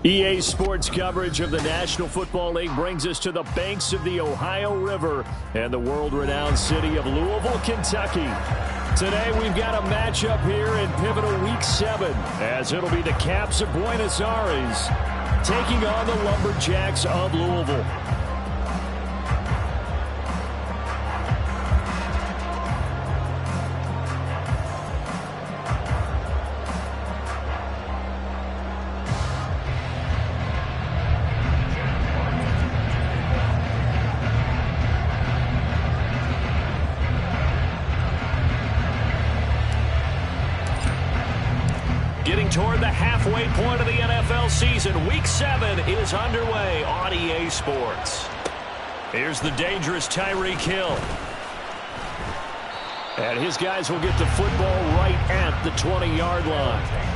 EA Sports coverage of the National Football League brings us to the banks of the Ohio River and the world-renowned city of Louisville, Kentucky. Today we've got a matchup here in pivotal Week 7, as it'll be the Caps of Buenos Aires taking on the Lumberjacks of Louisville. Getting toward the halfway point of the NFL season, Week 7 is underway on EA Sports. Here's the dangerous Tyreek Hill. And his guys will get the football right at the 20-yard line.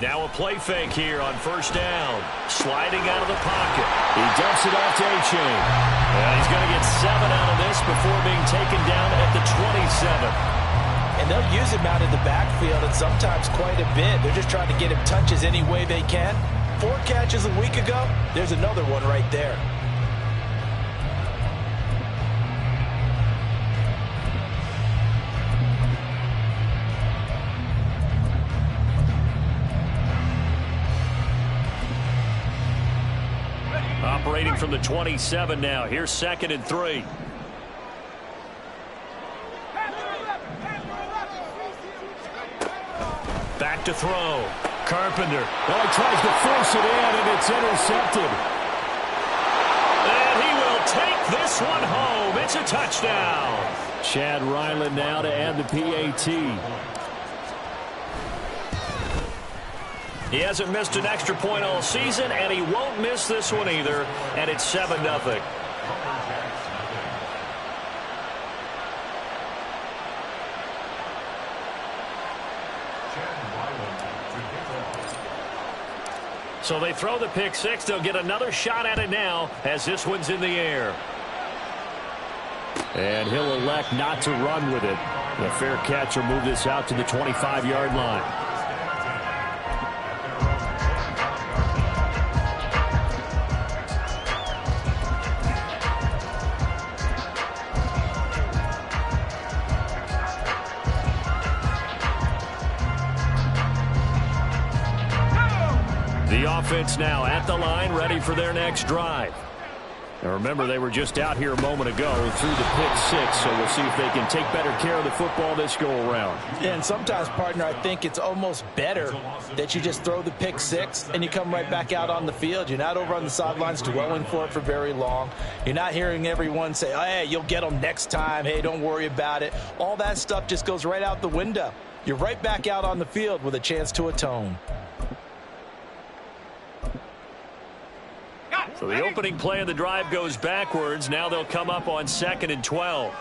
Now a play fake here on first down. Sliding out of the pocket. He dumps it off to A-Chain. And he's going to get 7 out of this before being taken down at the 27. And they'll use him out in the backfield and sometimes quite a bit. They're just trying to get him touches any way they can. 4 catches a week ago. There's another one right there. Operating from the 27 now. Here's 2nd and 3. Back to throw. Carpenter. Oh, he tries to force it in, and it's intercepted. And he will take this one home. It's a touchdown. Chad Ryland now to add the PAT. He hasn't missed an extra point all season, and he won't miss this one either, and it's 7-0. So they throw the pick six. They'll get another shot at it now as this one's in the air. And he'll elect not to run with it. The fair catch will move this out to the 25-yard line. The offense now at the line, ready for their next drive. Now remember, they were just out here a moment ago through the pick six, so we'll see if they can take better care of the football this go around. And sometimes, partner, I think it's almost better that you just throw the pick six and you come right back out on the field. You're not over on the sidelines dwelling for it for very long. You're not hearing everyone say, oh, hey, you'll get them next time. Hey, don't worry about it. All that stuff just goes right out the window. You're right back out on the field with a chance to atone. So the opening play of the drive goes backwards. Now they'll come up on 2nd and 12.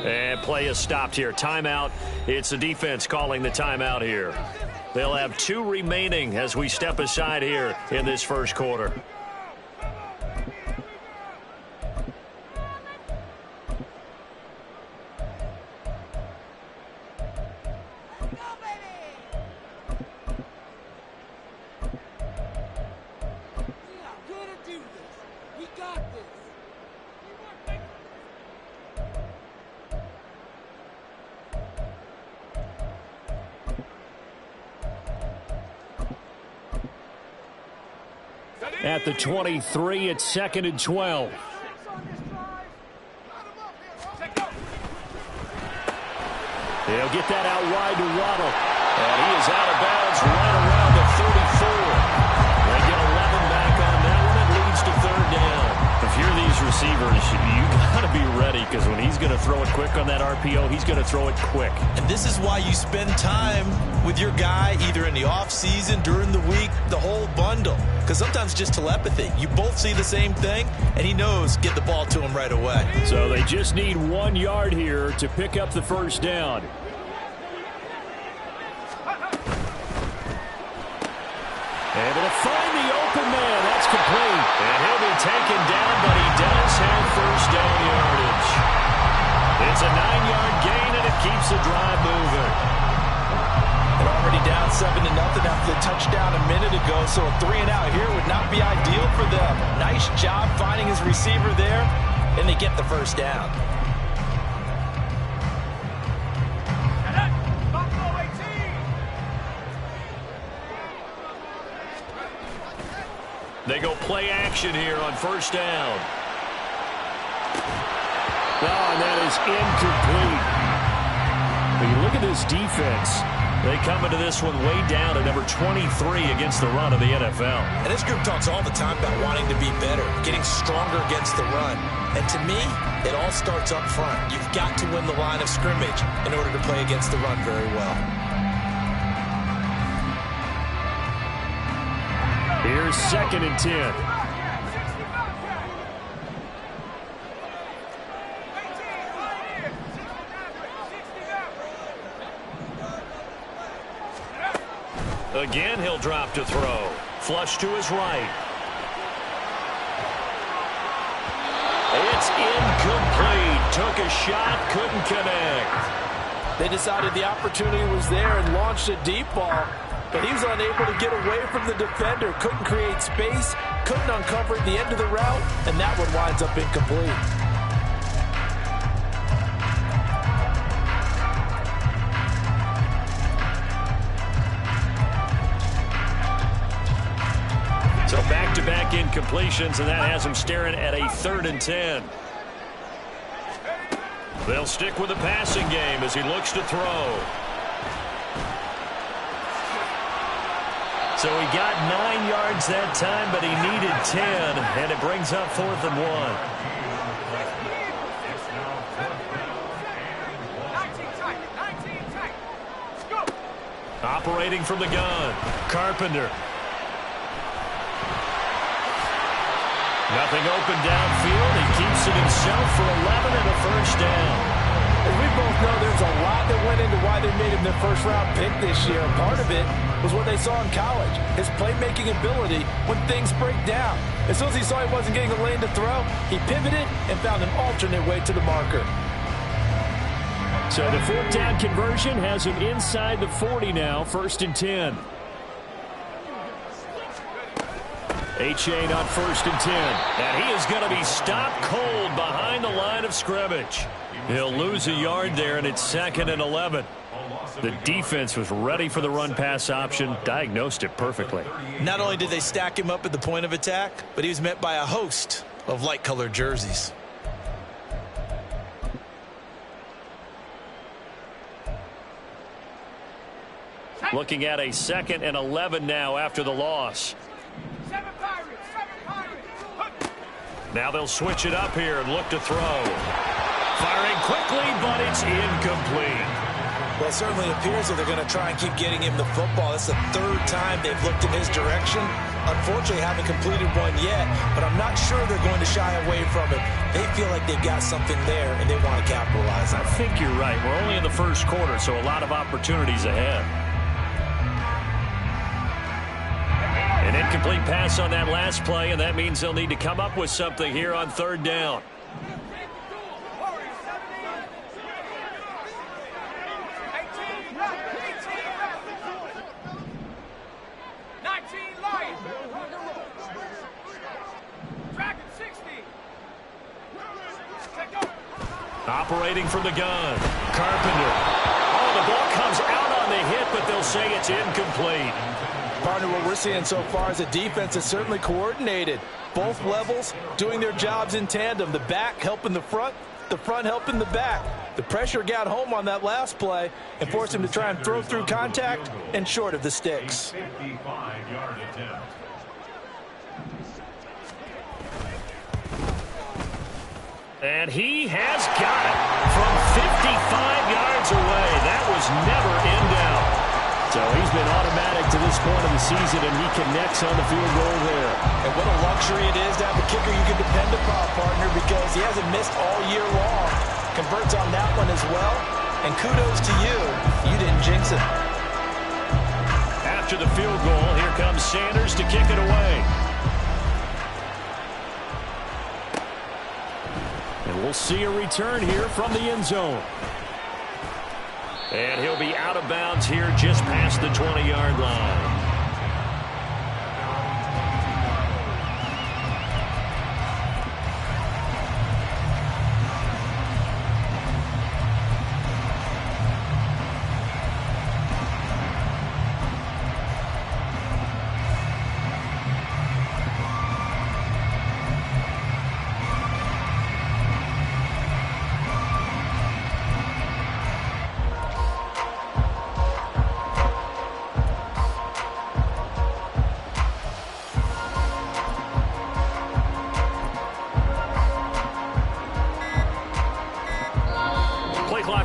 And play is stopped here. Timeout. It's the defense calling the timeout here. They'll have 2 remaining as we step aside here in this first quarter. At the 23, it's 2nd and 12. They'll get that out wide to Waddle. And he is out of bounds right around the 34. They get 11 back on that one. It leads to 3rd down. If you're these receivers, you got to be ready, because when he's going to throw it quick on that RPO, he's going to throw it quick. And this is why you spend time with your guy either in the offseason, during the week, the whole bundle. Because sometimes just telepathy. You both see the same thing, and he knows get the ball to him right away. So they just need 1 yard here to pick up the 1st down. Able to find the open man. That's complete. And he'll be taken down, but he does have 1st down yardage. It's a 9-yard gain, and it keeps the drive moving. They're already down 7-0 after the touchdown a minute ago, so a 3-and-out here would not be ideal for them. Nice job finding his receiver there, and they get the 1st down. They go play action here on 1st down. Oh, and that is incomplete. When you look at this defense, they come into this one way down at number 23 against the run of the NFL. And this group talks all the time about wanting to be better, getting stronger against the run. And to me, it all starts up front. You've got to win the line of scrimmage in order to play against the run very well. Here's 2nd and 10. Again, he'll drop to throw. Flush to his right. It's incomplete. Took a shot, couldn't connect. They decided the opportunity was there and launched a deep ball. But he was unable to get away from the defender. Couldn't create space. Couldn't uncover at the end of the route. And that one winds up incomplete. So back-to-back incompletions, and that has him staring at a 3rd and 10. They'll stick with the passing game as he looks to throw. So he got 9 yards that time, but he needed 10, and it brings up 4th and 1. Operating from the gun, Carpenter. Nothing open downfield. He keeps it himself for 11 and a 1st down. As we both know, there's a lot that went into why they made him their first-round pick this year. And part of it was what they saw in college, his playmaking ability when things break down. As soon as he saw he wasn't getting a lane to throw, he pivoted and found an alternate way to the marker. So the 4th down conversion has him inside the 40 now, 1st and 10. Achane on 1st and 10. And he is going to be stopped cold behind the line of scrimmage. He'll lose a yard there, and it's 2nd and 11. The defense was ready for the run-pass option, diagnosed it perfectly. Not only did they stack him up at the point of attack, but he was met by a host of light-colored jerseys. Looking at a 2nd and 11 now after the loss. Now they'll switch it up here and look to throw. Firing quickly, but it's incomplete. Well, it certainly appears that they're going to try and keep getting him the football. That's the 3rd time they've looked in his direction. Unfortunately, haven't completed one yet, but I'm not sure they're going to shy away from it. They feel like they've got something there, and they want to capitalize on it. I think you're right. We're only in the 1st quarter, so a lot of opportunities ahead. An incomplete pass on that last play, and that means they'll need to come up with something here on 3rd down. operating from the gun. Carpenter. Oh, the ball comes out on the hit, but they'll say it's incomplete. Partner, what we're seeing so far is a defense that's certainly coordinated. Both levels doing their jobs in tandem. The back helping the front helping the back. The pressure got home on that last play and forced him to try and throw through contact and short of the sticks. And he has got it from 55 yards away. That was never in doubt. So he's been automatic to this point of the season, and he connects on the field goal there. And what a luxury it is to have a kicker you can depend upon, partner, because he hasn't missed all year long. Converts on that one as well. And kudos to you. You didn't jinx it. After the field goal, here comes Sanders to kick it away. And we'll see a return here from the end zone. And he'll be out of bounds here just past the 20-yard line.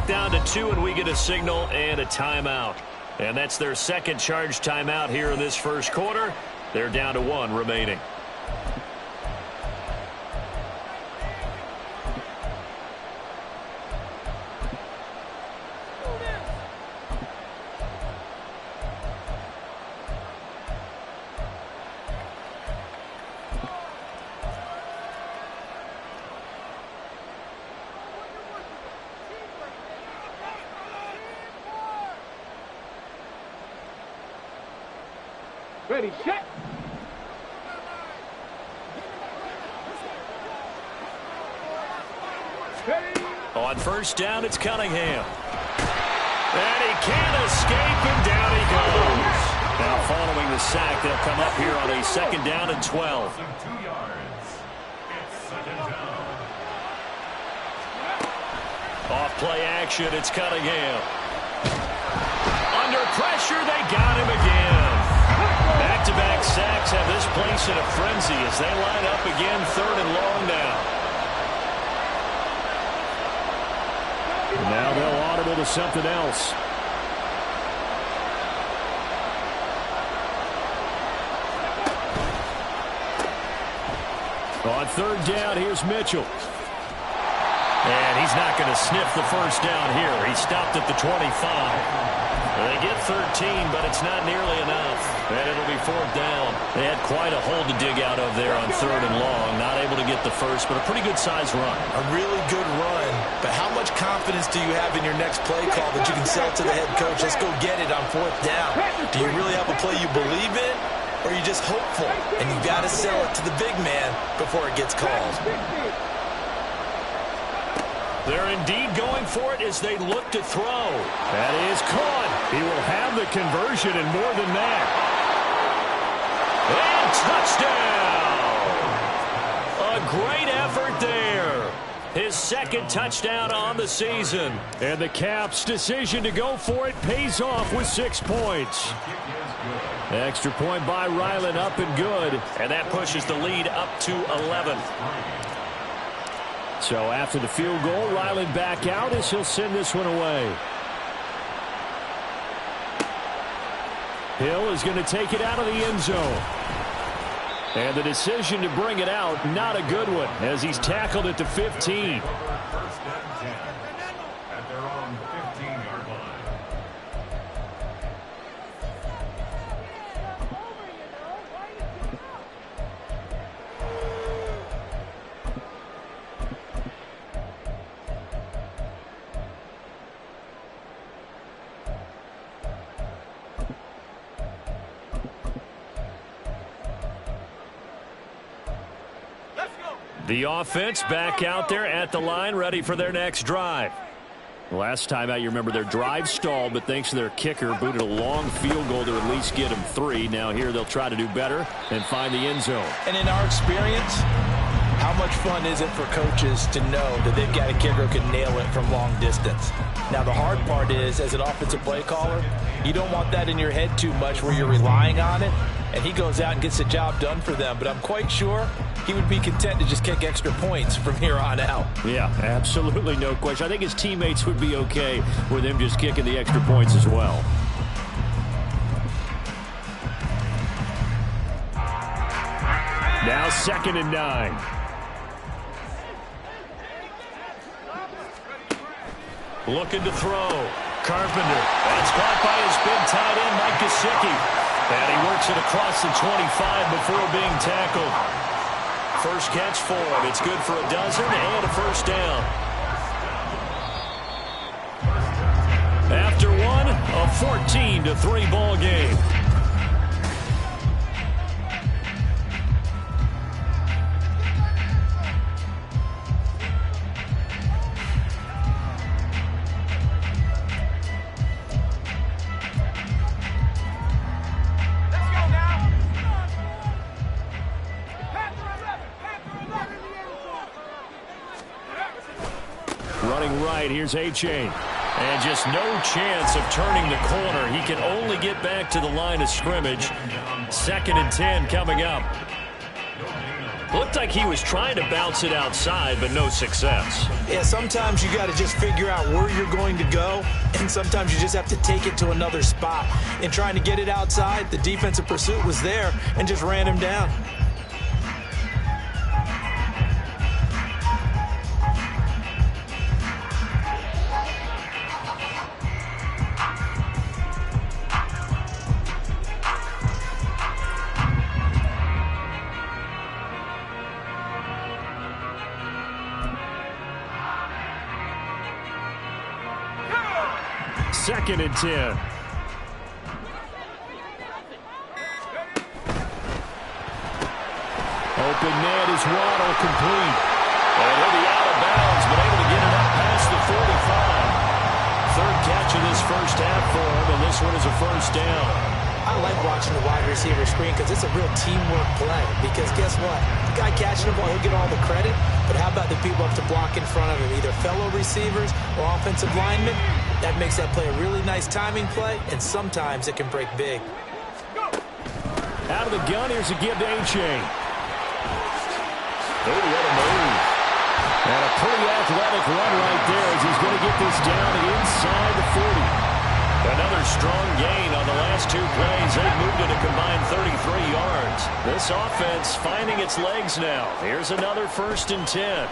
Down to 2, and we get a signal and a timeout. And that's their second charge timeout here in this first quarter. They're down to 1 remaining. Ready, check. On first down, it's Cunningham. And he can't escape, and down he goes. Now following the sack, they'll come up here on a second down and 12. Off play action, it's Cunningham. Under pressure, they got him again. Back-to-back sacks have this place in a frenzy as they line up again, 3rd and long now. And now they'll audible to something else. On 3rd down, here's Mitchell. And he's not going to sniff the first down here. He stopped at the 25. They get 13, but it's not nearly enough. And it'll be 4th down. They had quite a hole to dig out of there on 3rd and long. Not able to get the first, but a pretty good-sized run. A really good run. But how much confidence do you have in your next play call that you can sell to the head coach? Let's go get it on 4th down. Do you really have a play you believe in, or are you just hopeful? And you've got to sell it to the big man before it gets called. They're indeed going for it as they look to throw. That is caught. He will have the conversion and more than that. And touchdown! A great effort there. His second touchdown on the season. And the Caps' decision to go for it pays off with 6 points. Extra point by Ryland, up and good. And that pushes the lead up to 11. So after the field goal, Ryland back out as he'll send this one away. Hill is going to take it out of the end zone. And the decision to bring it out, not a good one, as he's tackled at the 15. At their own 15-yard line. The offense back out there at the line, ready for their next drive. Last time out, you remember their drive stalled, but thanks to their kicker, booted a long field goal to at least get them 3. Now here they'll try to do better and find the end zone. And in our experience, how much fun is it for coaches to know that they've got a kicker who can nail it from long distance? Now, the hard part is, as an offensive play caller, you don't want that in your head too much where you're relying on it, and he goes out and gets the job done for them. But I'm quite sure he would be content to just kick extra points from here on out. Yeah, absolutely no question. I think his teammates would be okay with him just kicking the extra points as well. Now 2nd and 9. Looking to throw. Carpenter. That's caught by his big tight end, Mike Gesicki. And he works it across the 25 before being tackled. First catch for him. It's good for a dozen and a first down. After one, a 14-3 ball game. Here's A-Chain. And just no chance of turning the corner. He can only get back to the line of scrimmage. 2nd and 10 coming up. Looked like he was trying to bounce it outside, but no success. Yeah, sometimes you got to just figure out where you're going to go, and sometimes you just have to take it to another spot. In trying to get it outside, the defensive pursuit was there and just ran him down. Second and 10. Open net is Waddle, complete. And he'll be out of bounds, but able to get it up past the 45. Third catch of this first half for him, and this one is a first down. I like watching the wide receiver screen because it's a real teamwork play. Because guess what? The guy catching the ball, he'll get all the credit. But how about the people up to block in front of him, either fellow receivers or offensive linemen? That makes that play a really nice timing play, and sometimes it can break big. Out of the gun, here's a give to A-Chain. Oh, what a move. And a pretty athletic run right there as he's going to get this down inside the 40. Another strong gain on the last 2 plays. They've moved it a combined 33 yards. This offense finding its legs now. Here's another 1st and 10.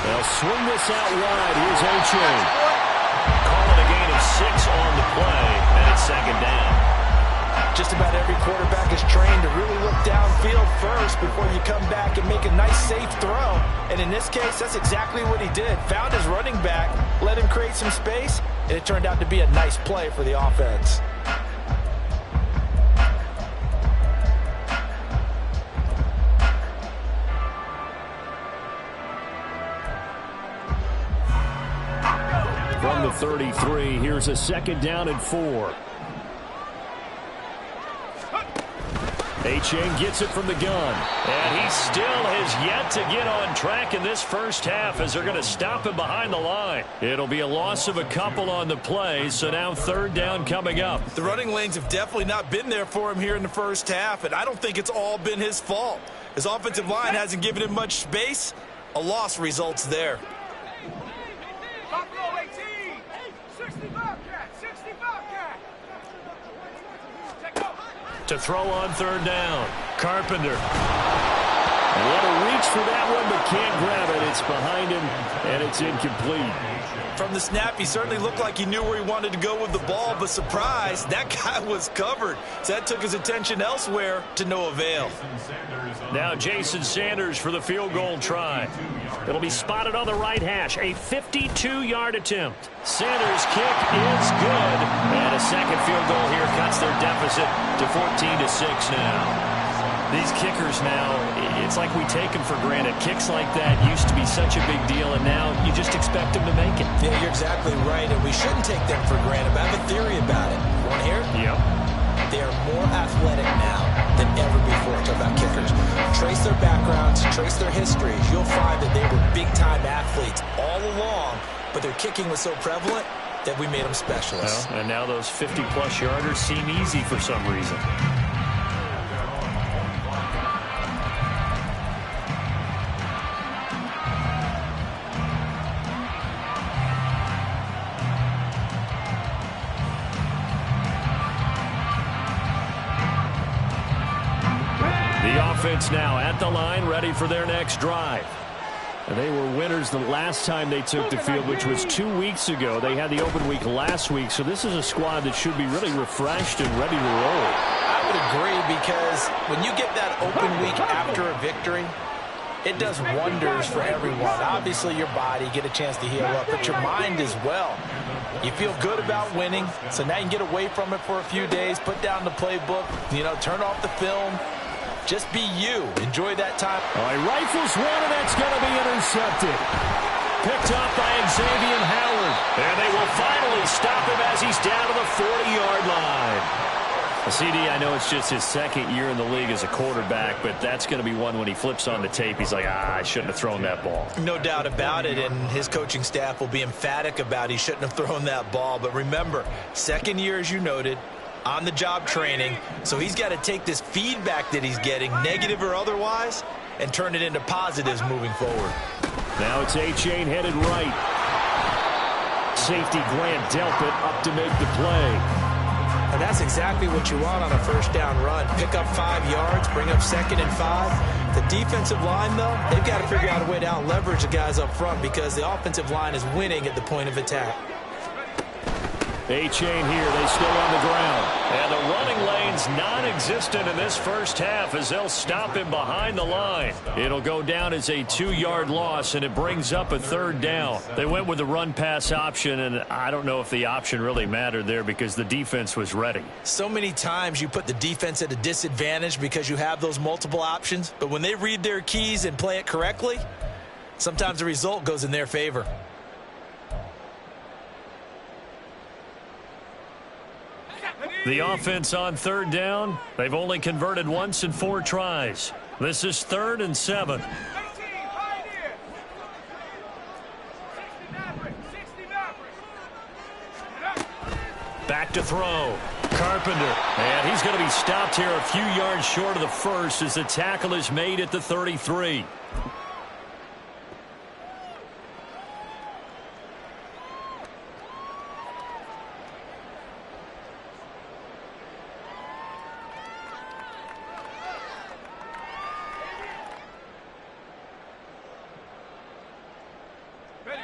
They'll swing this out wide. Here's A-Chain. Calling a gain of 6 on the play, and it's 2nd down. Just about every quarterback is trained to really look downfield first before you come back and make a nice, safe throw. And in this case, that's exactly what he did. Found his running back, let him create some space, and it turned out to be a nice play for the offense. From the 33, here's a 2nd down and 4. A-Chain gets it from the gun. And he still has yet to get on track in this first half as they're going to stop him behind the line. It'll be a loss of a couple on the play, so now 3rd down coming up. The running lanes have definitely not been there for him here in the first half, and I don't think it's all been his fault. His offensive line hasn't given him much space. A loss results there. Buffalo 18, 65 cat, 65 cat. To throw on 3rd down. Carpenter. What a reach for that one, but can't grab it. It's behind him, and it's incomplete. From the snap, he certainly looked like he knew where he wanted to go with the ball, but surprise, that guy was covered. So that took his attention elsewhere to no avail. Now Jason Sanders for the field goal try. It'll be spotted on the right hash. A 52-yard attempt. Sanders' kick is good. And a second field goal here cuts their deficit to 14-6 now. These kickers now, it's like we take them for granted. Kicks like that used to be such a big deal, and now you just expect them to make it. Yeah, you're exactly right, and we shouldn't take them for granted. But I have a theory about it. You want to hear it? Yep. They are more athletic now than ever before. Talk about kickers. Trace their backgrounds, trace their histories. You'll find that they were big-time athletes all along, but their kicking was so prevalent that we made them specialists. Well, and now those 50-plus yarders seem easy for some reason. The offense now at the line, ready for their next drive. And they were winners the last time they took the field, which was 2 weeks ago. They had the open week last week, so this is a squad that should be really refreshed and ready to roll. I would agree, because when you get that open week after a victory, it does wonders for everyone. Obviously, your body, get a chance to heal up, but your mind as well. You feel good about winning, so now you can get away from it for a few days, put down the playbook, turn off the film. Just be you. Enjoy that time. All right, rifles one, and that's going to be intercepted. Picked up by Xavier Howard. And they will finally stop him as he's down to the 40-yard line. CD, I know it's just his second year in the league as a quarterback, but that's going to be one when he flips on the tape. He's like, I shouldn't have thrown that ball. No doubt about it, and his coaching staff will be emphatic about he shouldn't have thrown that ball. But remember, second year, as you noted, on-the-job training, so he's got to take this feedback that he's getting, negative or otherwise, and turn it into positives moving forward. Now it's A-Chain headed right. Safety Grant Delpit up to make the play. And that's exactly what you want on a first down run. Pick up 5 yards, bring up 2nd and 5. The defensive line, though, they've got to figure out a way to out-leverage the guys up front because the offensive line is winning at the point of attack. A-Chain here, they still on the ground. And the running lane's non-existent in this first half as they'll stop him behind the line. It'll go down as a 2-yard loss, and it brings up a 3rd down. They went with the run-pass option, and I don't know if the option really mattered there because the defense was ready. So many times you put the defense at a disadvantage because you have those multiple options, but when they read their keys and play it correctly, sometimes the result goes in their favor. The offense on 3rd down. They've only converted once in 4 tries. This is 3rd and 7. Back to throw. Carpenter. And he's going to be stopped here a few yards short of the first as the tackle is made at the 33.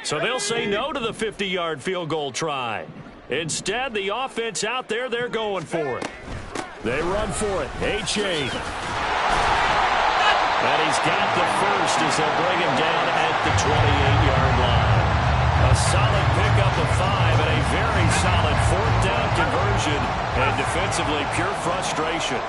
So they'll say no to the 50-yard field goal try. Instead, the offense out there, they're going for it. They run for it. A-Chain. And he's got the first as they'll bring him down at the 28-yard line. A solid pickup of 5 and a very solid 4th down conversion. And defensively, pure frustration.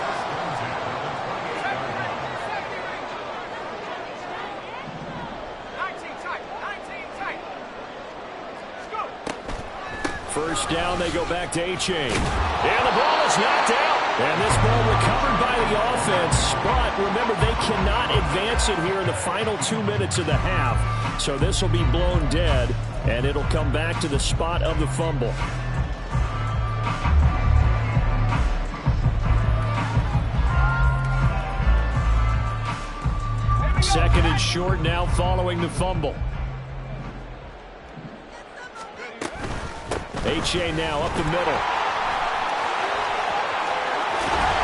First down, they go back to A-Chain. And the ball is knocked out. And this ball recovered by the offense. But remember, they cannot advance it here in the final 2 minutes of the half. So this will be blown dead, and it'll come back to the spot of the fumble. Second and short now following the fumble. A-Chain now up the middle.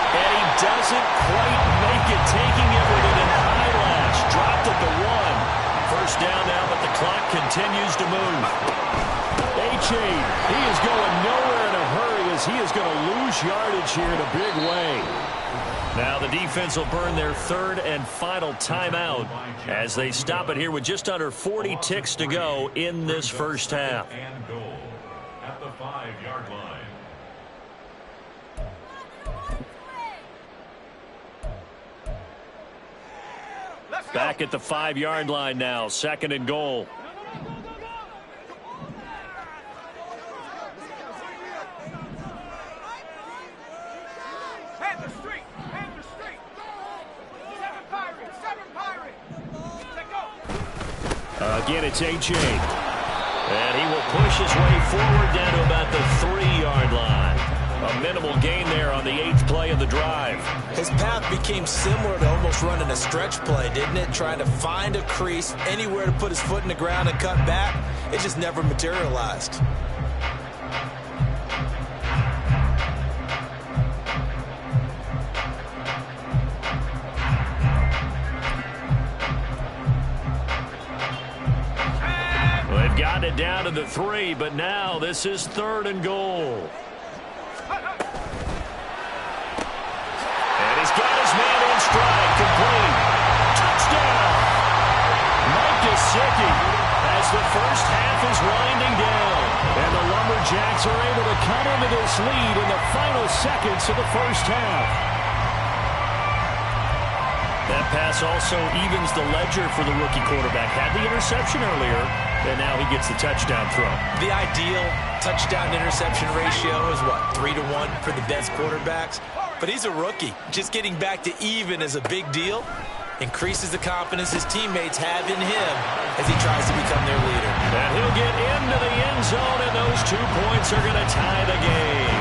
And he doesn't quite make it, taking it with an eyelash. Dropped at the 1. First down now, but the clock continues to move. A-Chain, he is going nowhere in a hurry as he is going to lose yardage here in a big way. Now the defense will burn their 3rd and final timeout as they stop it here with just under 40 ticks to go in this first half. And goal at the 5-yard line. 2 Back at the 5-yard line now, 2nd and goal. Again, it's A.J. And he will push his way forward down to about the 3-yard line. A minimal gain there on the 8th play of the drive. His path became similar to almost running a stretch play, didn't it? Trying to find a crease, anywhere to put his foot in the ground and cut back. It just never materialized. They've gotten it down to the 3, but now this is 3rd and goal. And he's got his man in stride, complete. Touchdown! Mike Gesicki as the first half is winding down. And the Lumberjacks are able to cut into this lead in the final seconds of the first half. That pass also evens the ledger for the rookie quarterback. Had the interception earlier, and now he gets the touchdown throw. The ideal touchdown-interception ratio is, what, 3-1 for the best quarterbacks? But he's a rookie. Just getting back to even is a big deal. Increases the confidence his teammates have in him as he tries to become their leader. And he'll get into the end zone, and those 2 points are going to tie the game.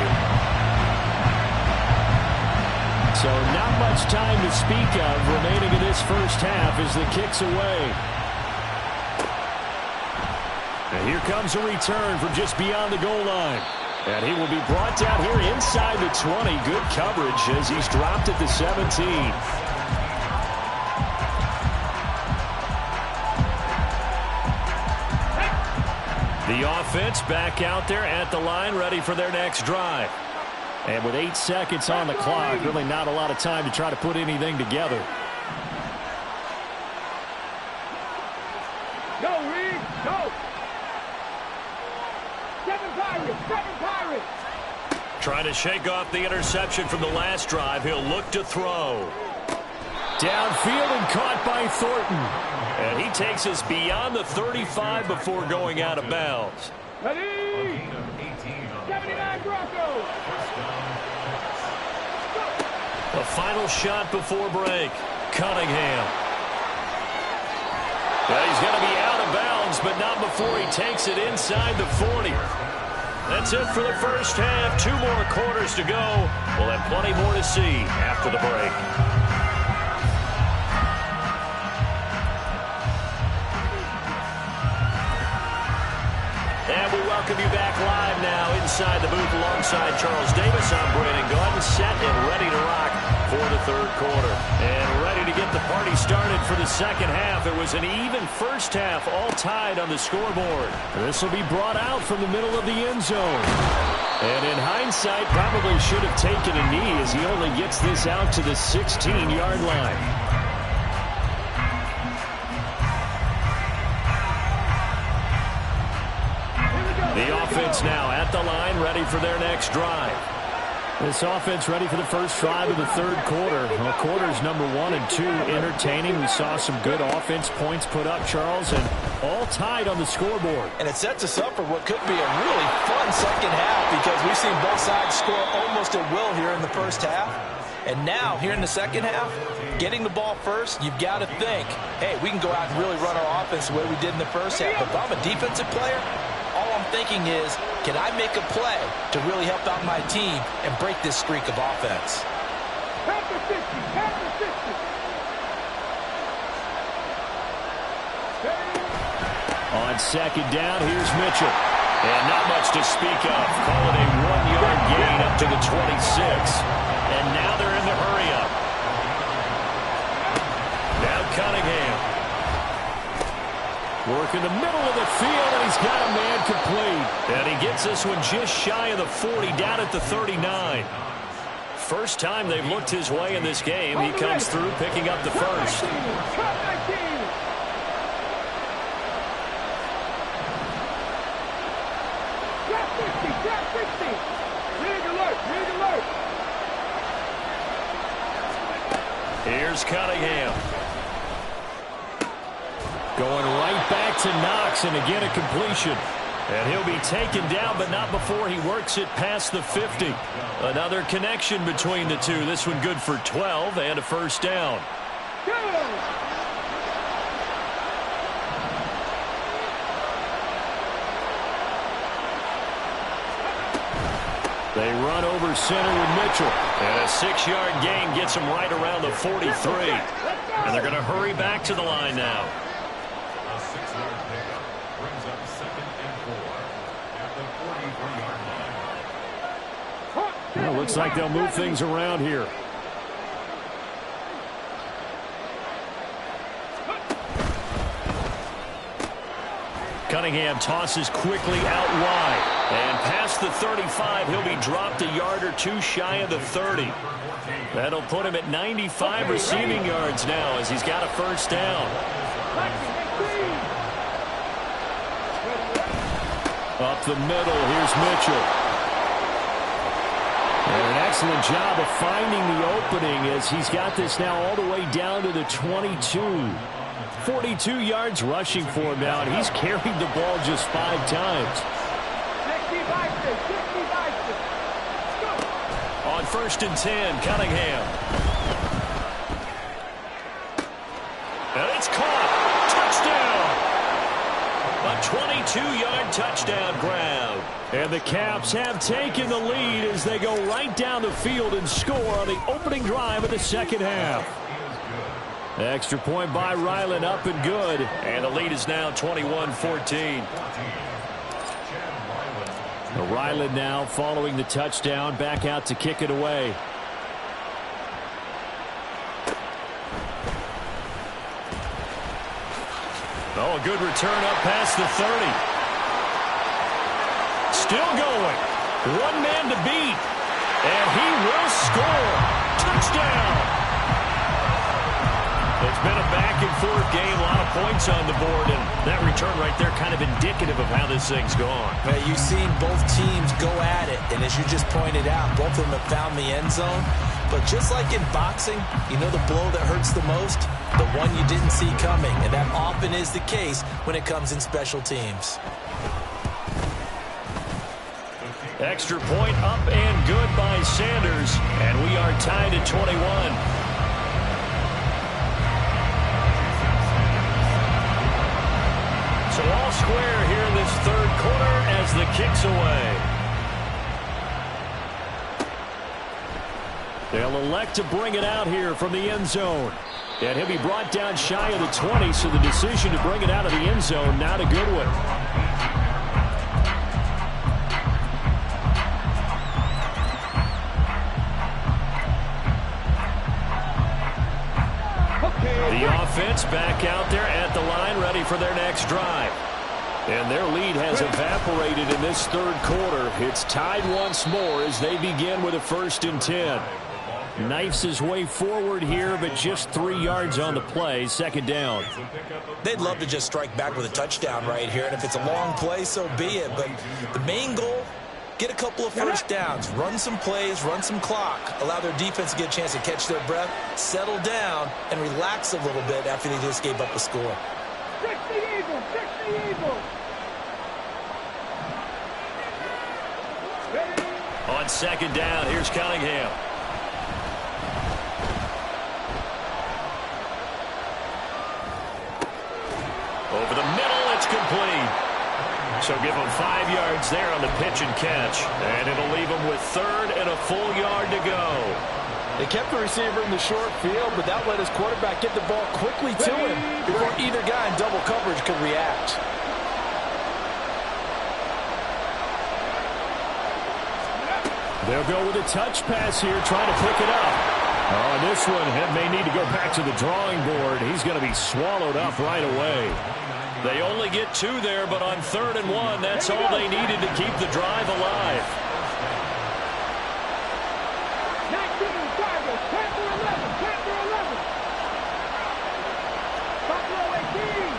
So not much time to speak of remaining in this first half as the kick's away. And here comes a return from just beyond the goal line. And he will be brought down here inside the 20. Good coverage as he's dropped at the 17. The offense back out there at the line, ready for their next drive. And with 8 seconds on the clock, really not a lot of time to try to put anything together. Go, Reed, go! 7 Pirates, 7 Pirates! Trying to shake off the interception from the last drive. He'll look to throw. Downfield and caught by Thornton. And he takes us beyond the 35 before going out of bounds. Ready? 79 Broncos! A final shot before break. Cunningham. Well, he's going to be out of bounds, but not before he takes it inside the 40. That's it for the first half. 2 more quarters to go. We'll have plenty more to see after the break. And we welcome you back live now inside the booth alongside Charles Davis. I'm Brandon Gaudin, set and ready to rock for the 3rd quarter. And ready to get the party started for the second half. It was an even first half, all tied on the scoreboard. This will be brought out from the middle of the end zone. And in hindsight, probably should have taken a knee as he only gets this out to the 16-yard line. The offense now at the line, ready for their next drive. This offense ready for the first drive of the 3rd quarter. Well, quarters number 1 and 2 entertaining. We saw some good offense points put up, Charles, and all tied on the scoreboard. And it sets us up for what could be a really fun second half because we've seen both sides score almost at will here in the first half. And now, here in the second half, getting the ball first, you've got to think, hey, we can go out and really run our offense the way we did in the first half. But if I'm a defensive player, all I'm thinking is, can I make a play to really help out my team and break this streak of offense? Panther 50, Panther 50. On second down, here's Mitchell. And not much to speak of. Call it a 1-yard gain up to the 26. And now they're in the hurry-up. Now Cunningham. Working the middle of the field, and he's got a man complete. And he gets this one just shy of the 40, down at the 39. First time they've looked his way in this game. He comes through picking up the first. Here's Cunningham. Going right back to Knox, and again a completion. And he'll be taken down, but not before he works it past the 50. Another connection between the two. This one good for 12 and a first down. They run over center with Mitchell. And a 6-yard gain gets him right around the 43. And they're going to hurry back to the line now. A 6-yard pickup brings up 2nd and 4 at the 43-yard line. Well, looks like they'll move things around here. Cunningham tosses quickly out wide. And past the 35, he'll be dropped a yard or two shy of the 30. That'll put him at 95 receiving yards now as he's got a first down. Up the middle, here's Mitchell. And an excellent job of finding the opening as he's got this now all the way down to the 22. 42 yards rushing for him now, and he's carried the ball just 5 times. On 1st and 10, Cunningham. And it's caught. Touchdown. A 22-yard touchdown grab. And the Caps have taken the lead as they go right down the field and score on the opening drive of the second half. Extra point by Ryland, up and good. And the lead is now 21-14. Ryland now following the touchdown, back out to kick it away. Oh, a good return up past the 30. Still going. One man to beat. And he will score. Touchdown. It's been a back-and-forth game, a lot of points on the board, and that return right there kind of indicative of how this thing's gone. Man, you've seen both teams go at it, and as you just pointed out, both of them have found the end zone. But just like in boxing, you know the blow that hurts the most? The one you didn't see coming, and that often is the case when it comes in special teams. Extra point up and good by Sanders, and we are tied at 21. So all square here in this third quarter as the kick's away. They'll elect to bring it out here from the end zone. And he'll be brought down shy of the 20, so the decision to bring it out of the end zone, not a good one. The offense back out there at the line, ready for their next drive. And their lead has evaporated in this third quarter. It's tied once more as they begin with a 1st and 10. Knifes his way forward here, but just 3 yards on the play. Second down. They'd love to just strike back with a touchdown right here, and if it's a long play, so be it. But the main goal, get a couple of first downs, run some plays, run some clock, allow their defense to get a chance to catch their breath, settle down, and relax a little bit after they just gave up the score. 60 Eagles, 60 Eagles. On second down, here's Cunningham. Over the middle, it's complete. So give him 5 yards there on the pitch and catch. And it'll leave him with 3rd and a full yard to go. They kept the receiver in the short field, but that let his quarterback get the ball quickly to him before either guy in double coverage could react. They'll go with a touch pass here, trying to pick it up. Oh, this one may need to go back to the drawing board. He's going to be swallowed up right away. They only get 2 there, but on 3rd and 1, that's all they needed to keep the drive alive. 19 Tigers, 10 for 11, 10 for 11. Buffalo 18.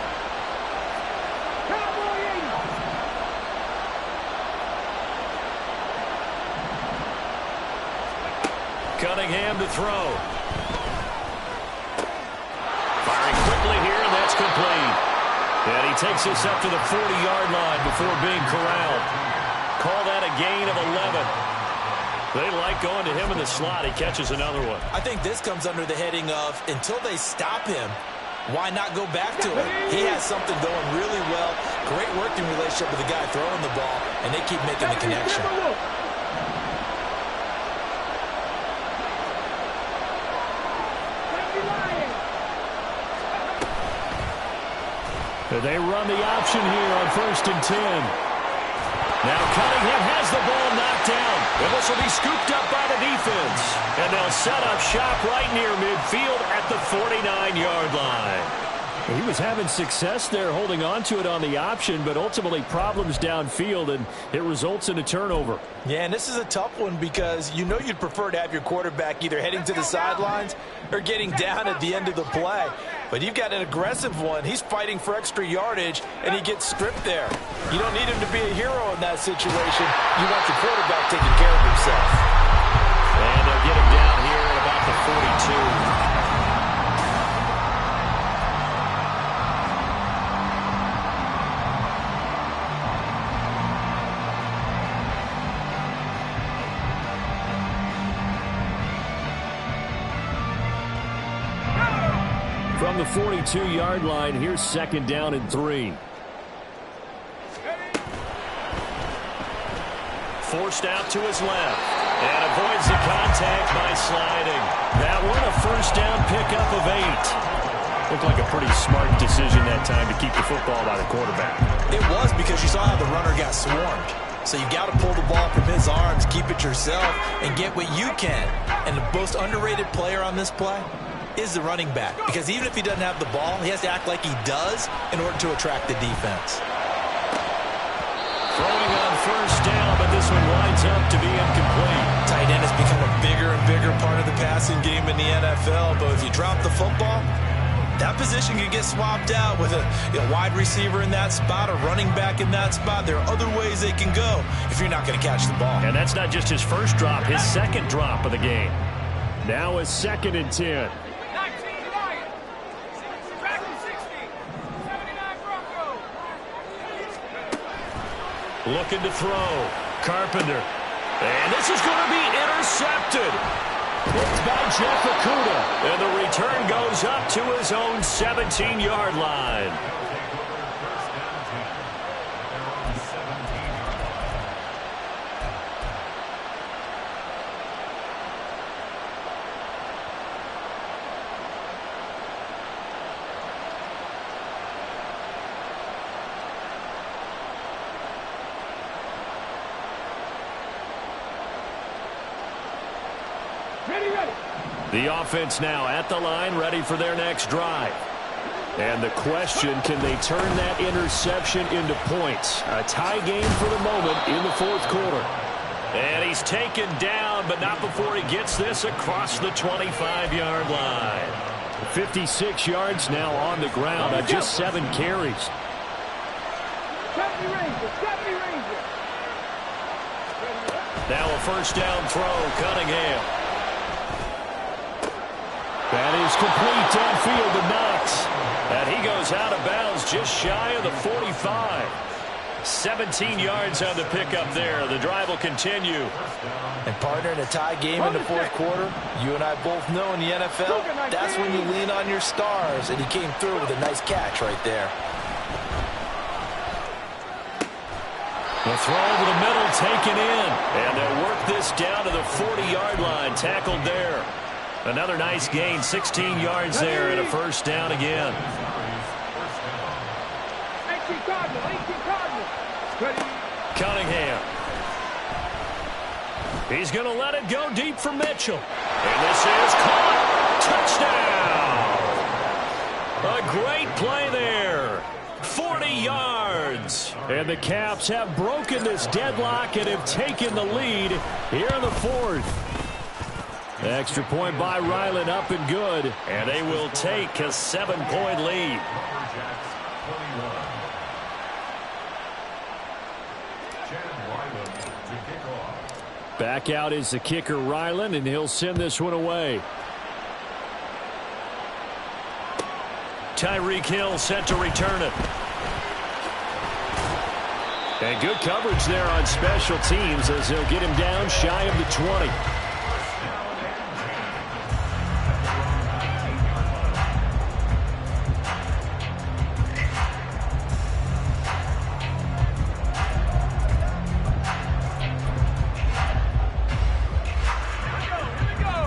Cowboy 80. Cunningham to throw. Firing quickly here, and that's complete. he takes this up to the 40-yard line before being corralled. Call that a gain of 11. They like going to him in the slot. He catches another one. I think this comes under the heading of, until they stop him, why not go back to him? He has something going really well. Great working relationship with the guy throwing the ball, and they keep making the connection. They run the option here on 1st and 10. Now Cunningham has the ball knocked down. And this will be scooped up by the defense. And they'll set up shop right near midfield at the 49-yard line. He was having success there holding on to it on the option, but ultimately problems downfield, and it results in a turnover. Yeah, and this is a tough one because you know you'd prefer to have your quarterback either heading to the sidelines or getting down at the end of the play. But you've got an aggressive one. He's fighting for extra yardage, and he gets stripped there. You don't need him to be a hero in that situation. You want your quarterback taking care of himself. And they'll get him down here at about the 42. From the 42-yard line, here's 2nd down and 3. Forced out to his left. And avoids the contact by sliding. That one a 1st down pickup of 8. Looked like a pretty smart decision that time to keep the football by the quarterback. It was, because you saw how the runner got swarmed. So you got to pull the ball from his arms, keep it yourself, and get what you can. And the most underrated player on this play is the running back, because even if he doesn't have the ball, he has to act like he does in order to attract the defense. Throwing on 1st down, but this one winds up to be incomplete. Tight end has become a bigger and bigger part of the passing game in the NFL, but if you drop the football, that position could get swapped out with a wide receiver in that spot, a running back in that spot. There are other ways they can go if you're not going to catch the ball. And that's not just his first drop, his 2nd drop of the game. Now a 2nd and 10. Looking to throw. Carpenter. And this is going to be intercepted. Picked by Jeff Okudah. And the return goes up to his own 17-yard line. The offense now at the line, ready for their next drive. And the question, can they turn that interception into points? A tie game for the moment in the 4th quarter. And he's taken down, but not before he gets this across the 25-yard line. 56 yards now on the ground on just 7 carries. Now a 1st down throw, Cunningham. That is complete downfield to Knox. And he goes out of bounds just shy of the 45. 17 yards on the pickup there. The drive will continue. And partner, in a tie game in the 4th quarter, you and I both know in the NFL, that's when you lean on your stars. And he came through with a nice catch right there. The throw over the middle taken in. And they'll work this down to the 40-yard line. Tackled there. Another nice gain, 16 yards there, and a 1st down again. Cunningham. He's going to let it go deep for Mitchell. And this is caught. Touchdown. A great play there. 40 yards. And the Caps have broken this deadlock and have taken the lead here in the 4th. Extra point by Ryland, up and good. And they will take a 7-point lead. Back out is the kicker, Ryland, and he'll send this one away. Tyreek Hill set to return it. And good coverage there on special teams as they'll get him down shy of the 20.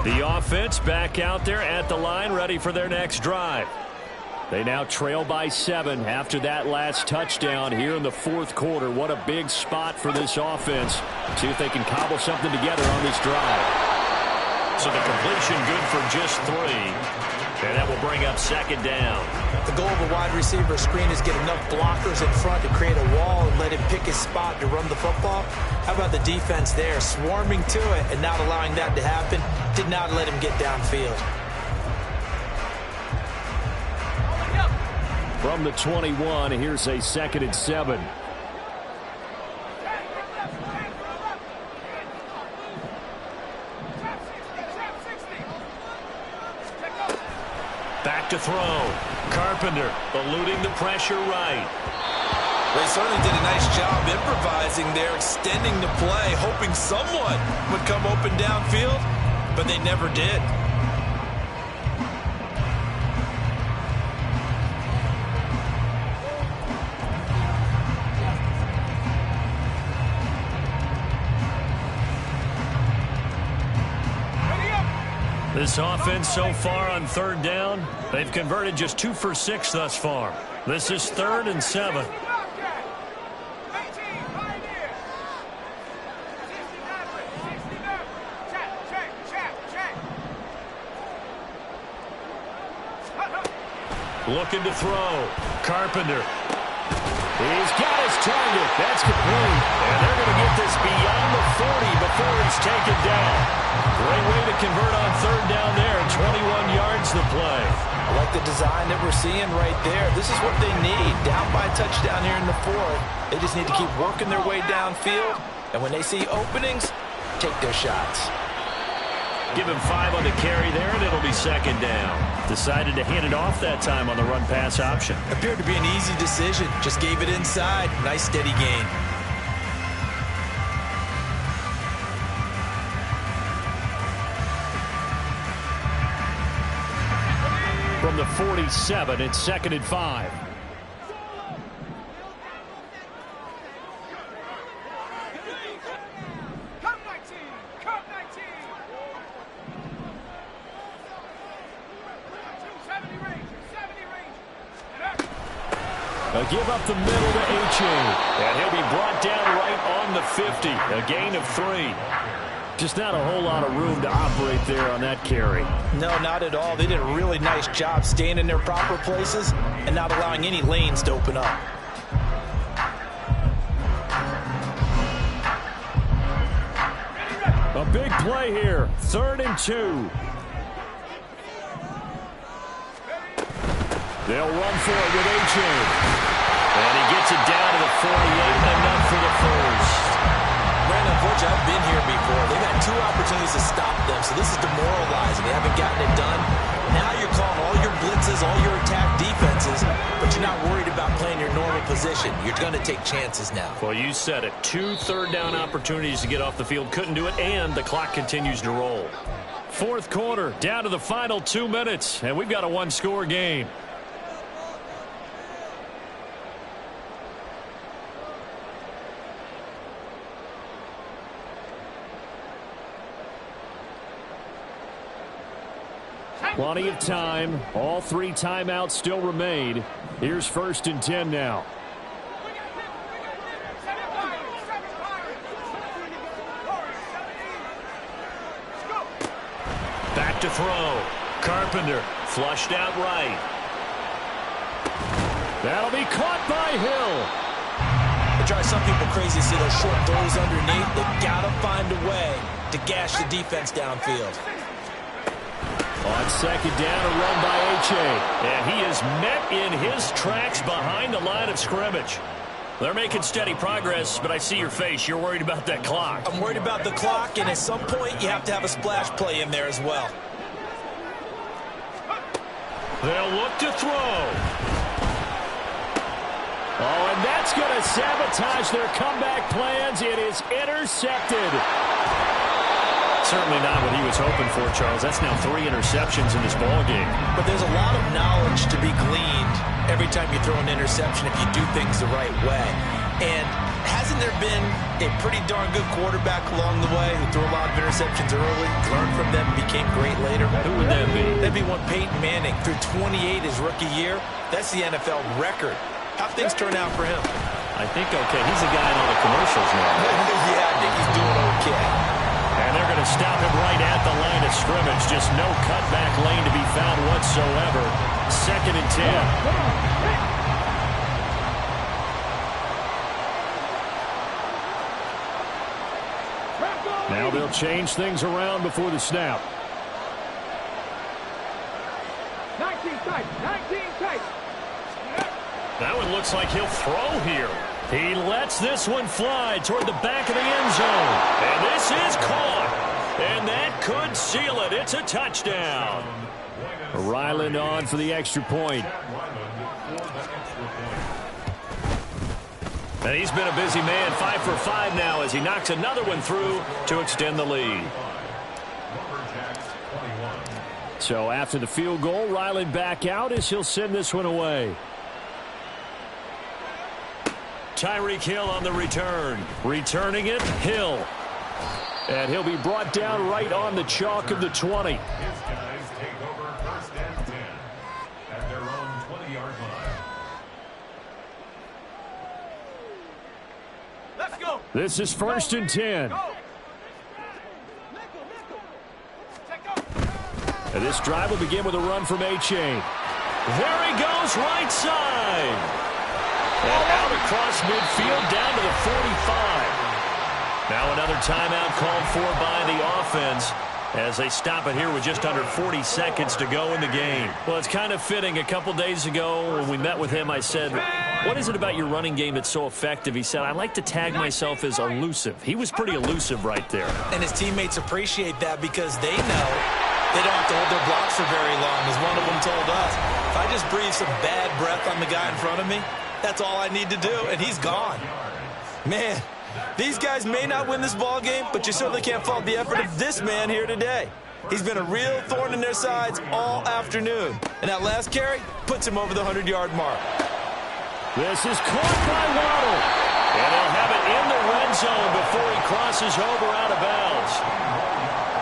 The offense back out there at the line, ready for their next drive. They now trail by 7 after that last touchdown here in the fourth quarter. What a big spot for this offense. See if they can cobble something together on this drive. So the completion good for just 3. And that will bring up second down. The goal of a wide receiver screen is get enough blockers in front to create a wall and let him pick his spot to run the football. How about the defense there, swarming to it and not allowing that to happen? Did not let him get downfield. From the 21, here's a 2nd and 7. Back to throw. Carpenter eluding the pressure right. They certainly did a nice job improvising there, extending the play, hoping someone would come open downfield, but they never did. This offense so far on 3rd down, they've converted just 2 for 6 thus far. This is 3rd and 7. Looking to throw. Carpenter. He's got his target. That's complete. And they're going to get this beyond the 40 before it's taken down. Great way to convert on 3rd down there. 21 yards the play. I like the design that we're seeing right there. This is what they need. Down by a touchdown here in the 4th. They just need to keep working their way downfield. And when they see openings, take their shots. Give him 5 on the carry there, and it'll be 2nd down. Decided to hand it off that time on the run-pass option. Appeared to be an easy decision. Just gave it inside. Nice steady gain. From the 47, it's 2nd and 5. A give up the middle to H.A. And he'll be brought down right on the 50. A gain of 3. Just not a whole lot of room to operate there on that carry. No, not at all. They did a really nice job staying in their proper places and not allowing any lanes to open up. A big play here. 3rd and 2. They'll run for it with H.A. And he gets it down to the 48, enough for the first. Brandon, unfortunately, I've been here before. They've had 2 opportunities to stop them, so this is demoralizing. They haven't gotten it done. Now you're calling all your blitzes, all your attack defenses, but you're not worried about playing your normal position. You're going to take chances now. Well, you said it. 2 third-down opportunities to get off the field. Couldn't do it, and the clock continues to roll. 4th quarter, down to the final 2 minutes, and we've got a 1-score game. Plenty of time. All 3 timeouts still remain. Here's 1st and 10 now. Back to throw. Carpenter flushed out right. That'll be caught by Hill. They drive some people crazy to see those short throws underneath. They've got to find a way to gash the defense downfield. On 2nd down, a run by H.A. And he is met in his tracks behind the line of scrimmage. They're making steady progress, but I see your face. You're worried about that clock. I'm worried about the clock, and at some point, you have to have a splash play in there as well. They'll look to throw. Oh, and that's going to sabotage their comeback plans. It is intercepted. Certainly not what he was hoping for, Charles. That's now 3 interceptions in this ballgame. But there's a lot of knowledge to be gleaned every time you throw an interception if you do things the right way. And hasn't there been a pretty darn good quarterback along the way who threw a lot of interceptions early, learned from them, became great later? Who would that be? That'd be one Peyton Manning. Threw 28 his rookie year. That's the NFL record. How things turn out for him? I think okay. He's the guy in all the commercials now. Yeah, I think he's doing okay. And they're going to stop him right at the line of scrimmage. Just no cutback lane to be found whatsoever. 2nd and 10. Now they'll change things around before the snap. 19 tight, 19 tight. That one looks like he'll throw here. He lets this one fly toward the back of the end zone. And this is caught. And that could seal it. It's a touchdown. Ryland on for the extra point. And he's been a busy man, 5 for 5 now as he knocks another one through to extend the lead. So after the field goal, Ryland back out as he'll send this one away. Tyreek Hill on the return. Returning it, Hill. And he'll be brought down right on the chalk of the 20. His guys take over 1st and 10 at their own 20-yard line. Let's go. This is 1st and 10. Go. And this drive will begin with a run from A-Chain. There he goes, right side. And out across midfield down to the 45. Now another timeout called for by the offense as they stop it here with just under 40 seconds to go in the game. Well, it's kind of fitting. A couple days ago when we met with him, I said, what is it about your running game that's so effective? He said, I like to tag myself as elusive. He was pretty elusive right there. And his teammates appreciate that because they know they don't have to hold their blocks for very long, as one of them told us. If I just breathe some bad breath on the guy in front of me, that's all I need to do, and he's gone. Man, these guys may not win this ball game, but you certainly can't fault the effort of this man here today. He's been a real thorn in their sides all afternoon. And that last carry puts him over the 100-yard mark. This is caught by Waddle. And he'll have it in the red zone before he crosses over out of bounds.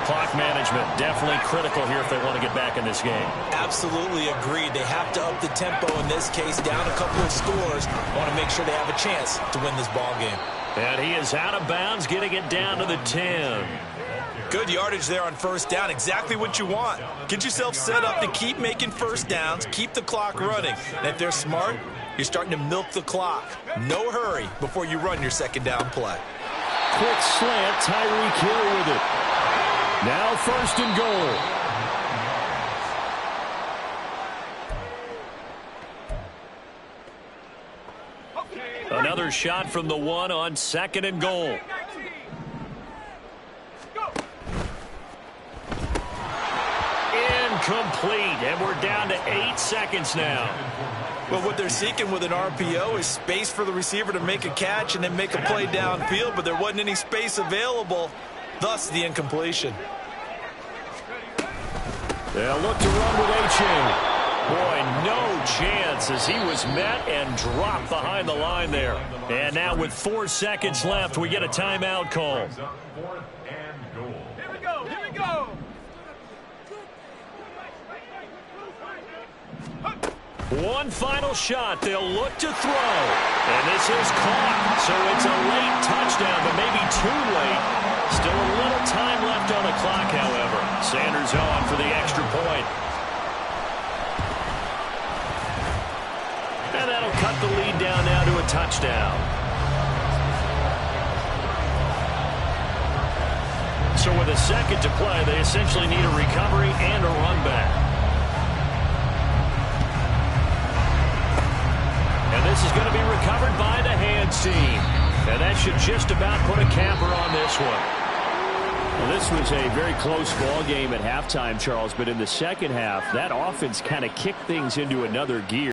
Clock management definitely critical here if they want to get back in this game. Absolutely agreed. They have to up the tempo in this case, down a couple of scores. Want to make sure they have a chance to win this ball game. And he is out of bounds, getting it down to the 10. Good yardage there on 1st down. Exactly what you want. Get yourself set up to keep making 1st downs, keep the clock running. And if they're smart, you're starting to milk the clock. No hurry before you run your 2nd down play. Quick slant, Tyreek Hill with it. Now 1st and goal. Another shot from the 1 on 2nd and goal. Incomplete, and we're down to 8 seconds now. Well, what they're seeking with an RPO is space for the receiver to make a catch and then make a play downfield, but there wasn't any space available, thus the incompletion. They'll look to run with A-Chain. Boy, no chance as he was met and dropped behind the line there. And now with 4 seconds left, we get a timeout call. 4th and goal. Here we go, here we go. One final shot. They'll look to throw. And this is caught. So it's a late touchdown, but maybe too late. Still a little time left on the clock, however. Sanders on for the extra point. And that'll cut the lead down now to a touchdown. So with a second to play, they essentially need a recovery and a run back. And this is going to be recovered by the hands team. And that should just about put a capper on this one. Well, this was a very close ball game at halftime, Charles, but in the second half, that offense kind of kicked things into another gear.